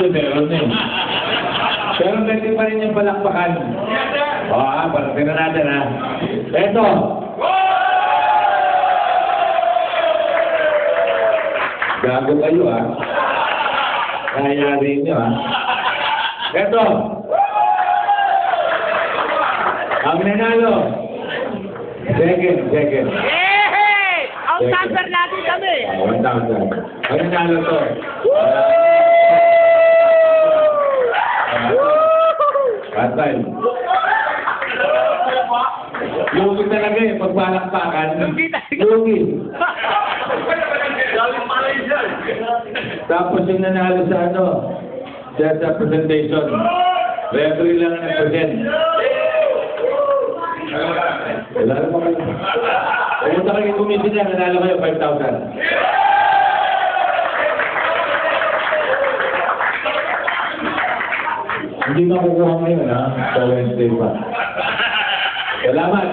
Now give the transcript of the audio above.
Actually, meron na eh. Pero pwede pa rin yung palakpakan. Parating na natin ha. Eto. Gago kayo ha. Kaya rin nyo ha. Eto. Ang nanalo. Second. Yay! Ang number natin kami. 1,000. Ang nanalo to. Patay. Lugi talaga eh, pagbalakpakan. Lugi talaga. Lugi. Tapos yung nanalo sa sa presentation. Referee lang ang nag-present. Wala na pa kayo. Pumunta kayo yung committee niya, nanalo kayo 5,000. Hindi makukuha ngayon ha, sa Wednesday pa. Salamat.